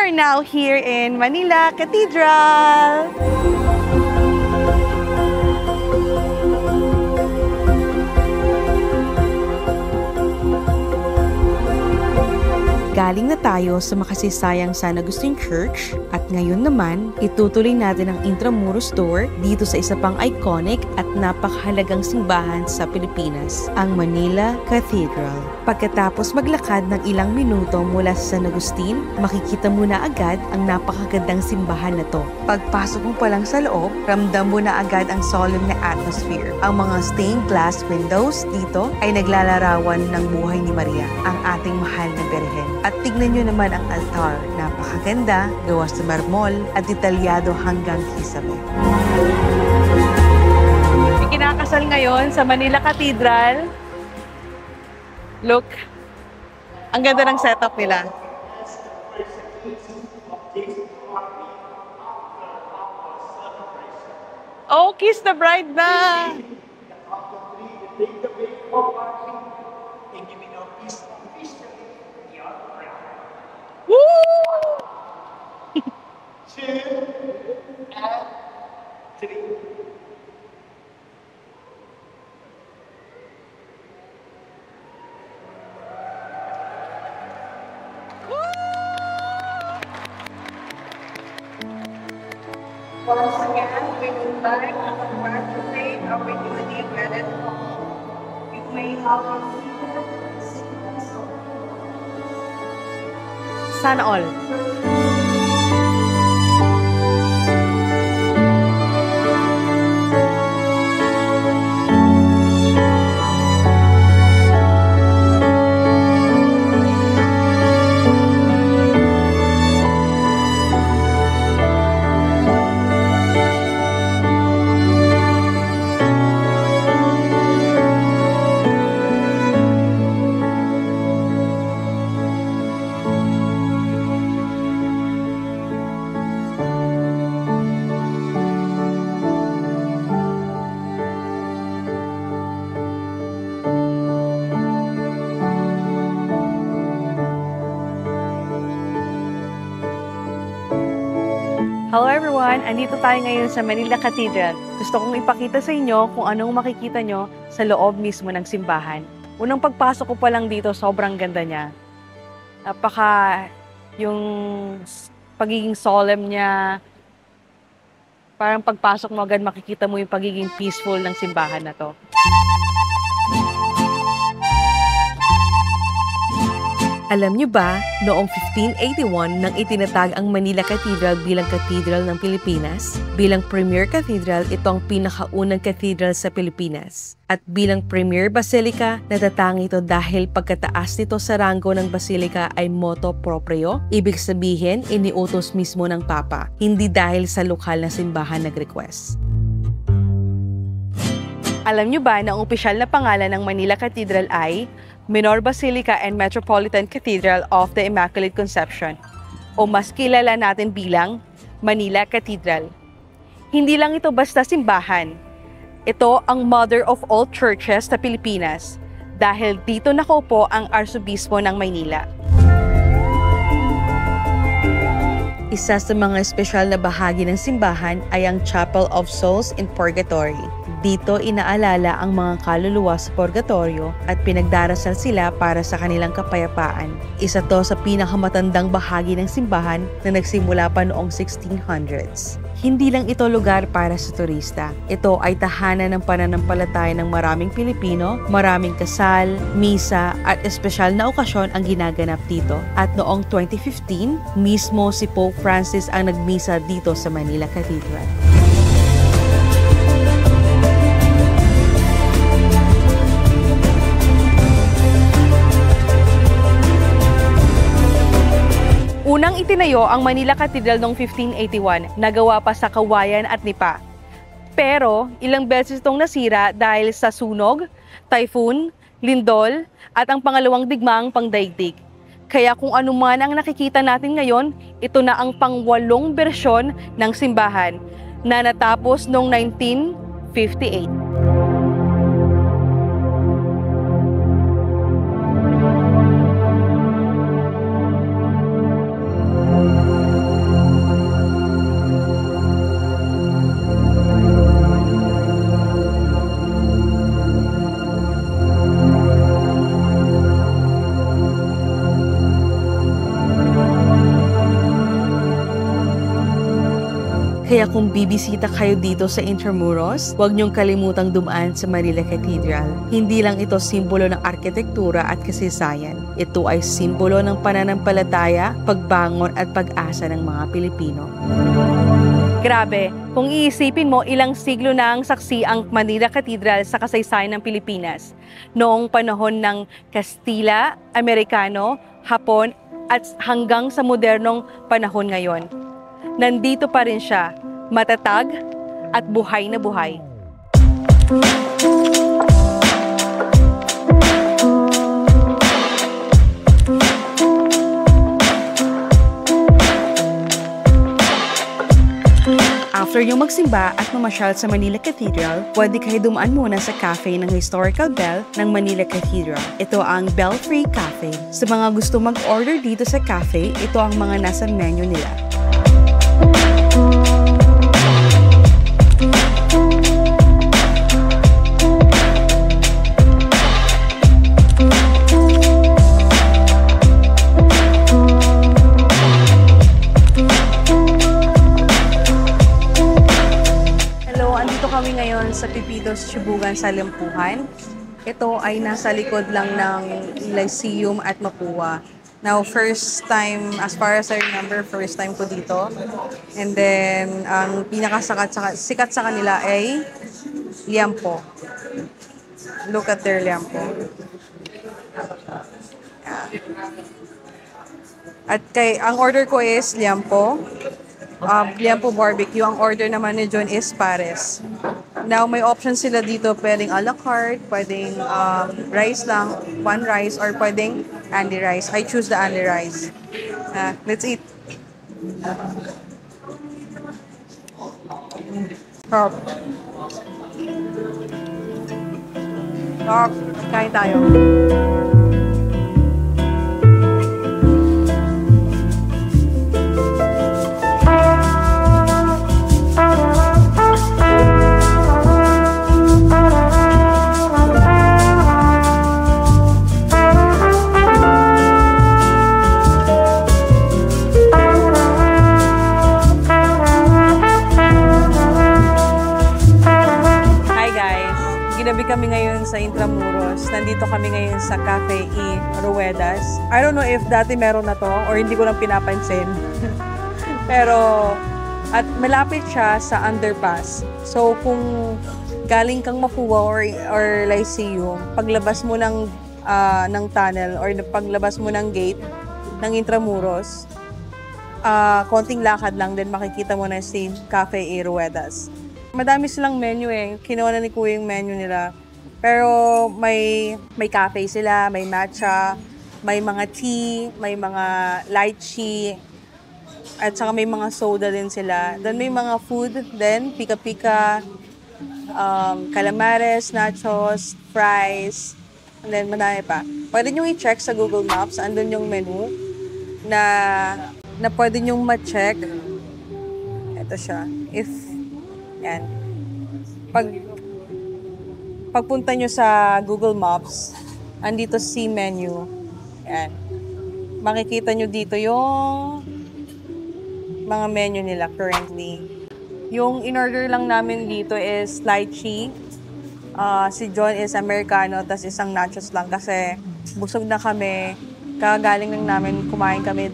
are now here in Manila Cathedral. Galing na tayo sa makasisayang San Agustin Church at ngayon naman, itutuloy natin ang Intramuros Tour dito sa isa pang iconic at napakahalagang simbahan sa Pilipinas, ang Manila Cathedral. Pagkatapos maglakad ng ilang minuto mula sa San Agustin, makikita mo na agad ang napakagandang simbahan na to. Pagpasok mo pa lang sa loob, ramdam mo na agad ang solemn na atmosphere. Ang mga stained glass windows dito ay naglalarawan ng buhay ni Maria, ang ating mahal na Birhen. At tignan nyo naman ang altar, napakaganda, gawa sa marmol at detalyado hanggang kisame. Ikinakasal ngayon sa Manila Cathedral. Look, ang ganda ng setup nila. Oh, kiss the bride na! Woo! 2 and 3. Once again, we would like to congratulate our newly wedded couple. You may have received Sana all. Hello everyone! Andito tayo ngayon sa Manila Cathedral. Gusto kong ipakita sa inyo kung anong makikita nyo sa loob mismo ng simbahan. Unang pagpasok ko pa lang dito, sobrang ganda niya. Yung pagiging solemn niya, parang pagpasok mo agad makikita mo yung pagiging peaceful ng simbahan na to. Alam niyo ba, noong 1581 nang itinatag ang Manila Cathedral bilang Cathedral ng Pilipinas, bilang premier cathedral, ito ang pinakaunang cathedral sa Pilipinas. At bilang premier basilica, natatangi ito dahil pagkataas nito sa ranggo ng basilica ay motu proprio, ibig sabihin iniutos mismo ng Papa, hindi dahil sa lokal na simbahan nag-request. Alam niyo ba na ang opisyal na pangalan ng Manila Cathedral ay Minor Basilica and Metropolitan Cathedral of the Immaculate Conception, o mas kilala natin bilang Manila Cathedral. Hindi lang ito basta simbahan. Ito ang mother of all churches sa Pilipinas dahil dito nakaupo ang Arsobispo ng Maynila. Isa sa mga espesyal na bahagi ng simbahan ay ang Chapel of Souls in Purgatory. Dito inaalala ang mga kaluluwa sa purgatorio at pinagdarasal sila para sa kanilang kapayapaan. Isa to sa pinakamatandang bahagi ng simbahan na nagsimula pa noong 1600s. Hindi lang ito lugar para sa turista. Ito ay tahanan ng pananampalataya ng maraming Pilipino, maraming kasal, misa at espesyal na okasyon ang ginaganap dito. At noong 2015, mismo si Pope Francis ang nagmisa dito sa Manila Cathedral. Unang itinayo ang Manila Cathedral noong 1581, nagawa pa sa kawayan at nipa. Pero ilang beses itong nasira dahil sa sunog, typhoon, lindol at ang pangalawang digmaang pangdaigdig. Kaya kung ano man ang nakikita natin ngayon, ito na ang pang-8 bersyon ng simbahan na natapos noong 1958. Kaya kung bibisita kayo dito sa Intramuros, huwag niyong kalimutang dumaan sa Manila Cathedral. Hindi lang ito simbolo ng arkitektura at kasaysayan. Ito ay simbolo ng pananampalataya, pagbangon at pag-asa ng mga Pilipino. Grabe, kung iisipin mo, ilang siglo na ang saksi ang Manila Cathedral sa kasaysayan ng Pilipinas. Noong panahon ng Kastila, Amerikano, Hapon, at hanggang sa modernong panahon ngayon. Nandito pa rin siya, matatag at buhay na buhay. After nyo magsimba at mamasyal sa Manila Cathedral, pwede kayo dumaan muna sa cafe ng Historical Bell ng Manila Cathedral. Ito ang Bell-Free Cafe. Sa mga gusto mag-order dito sa cafe, ito ang mga nasa menu nila. Kami ngayon sa Pipitos, Chibugan, Salimpuhan. Ito ay nasa likod lang ng Lyceum at Mapua. Now, first time, as far as I remember, first time ko dito. And then, ang sikat sa kanila ay liampo. Look at their liampo. At ang order ko is liampo. Liampo barbecue. Ang order naman ni John is pares. Now, may options sila dito. Pwedeng a la carte, pwedeng rice lang, one rice, or pwedeng Andy rice. I choose the Andy rice. Let's eat. Stop. Stop. Kain tayo. Ginabi kami ngayon sa Intramuros. Nandito kami ngayon sa Cafe E. Ruedas. I don't know if dati meron na to or hindi ko lang pinapansin. Pero, at malapit siya sa underpass. So, kung galing kang Mapua or Lyceum, paglabas mo ng tunnel or paglabas mo ng gate ng Intramuros, konting lakad lang din makikita mo na si Cafe E. Ruedas. Madami silang menu eh. Kinuha na ni Kuya yung menu nila. Pero may cafe sila, may matcha, may mga tea, may mga lychee, at saka may mga soda din sila. Then may mga food din, pika-pika, calamares, nachos, fries, and then madami pa. Pwede nyo i-check sa Google Maps, andun yung menu na pwede nyo ma-check. Ito siya. Yan. Pagpunta nyo sa Google Maps, andito si menu. Yan. Makikita nyo dito yung mga menu nila currently. Yung in-order lang namin dito is lychee. Si John is Americano, tas isang nachos lang kasi busog na kami. Kagaling lang namin, kumain kami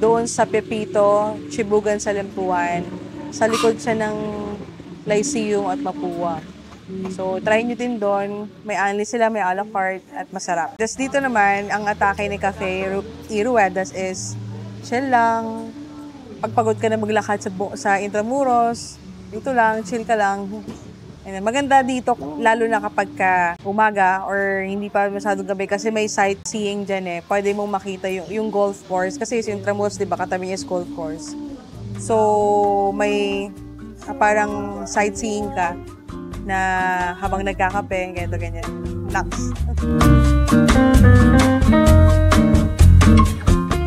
doon sa Pepito, Chibugan, Salimpuan. Sa likod siya ng Lyceum at Mapua. So, try nyo din doon. May only sila, may a la carte at masarap. Tapos dito naman, ang atake ni Cafe E. Ruedas is chill lang. Pagpagod ka na maglakad sa Intramuros, dito lang, chill ka lang. And maganda dito, lalo na kapag umaga or hindi pa masyadong gabi kasi may sightseeing dyan eh. Pwede mong makita yung golf course. Kasi yung Intramuros, di ba, katabi niya is golf course. So, may parang sightseeing ka na habang nagkakape, ganyan. Relax.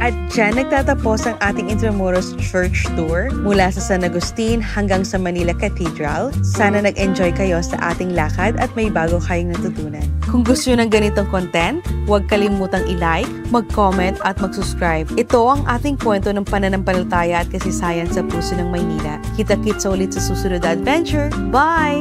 At dyan nagtatapos ang ating Intramuros Church Tour mula sa San Agustin hanggang sa Manila Cathedral. Sana nag-enjoy kayo sa ating lakad at may bago kayong natutunan. Kung gusto nyo ng ganitong content, huwag kalimutang i-like, mag-comment at mag-subscribe. Ito ang ating kwento ng pananampalataya at kasaysayan sa puso ng Maynila. Kita-kits ulit sa susunod na adventure. Bye!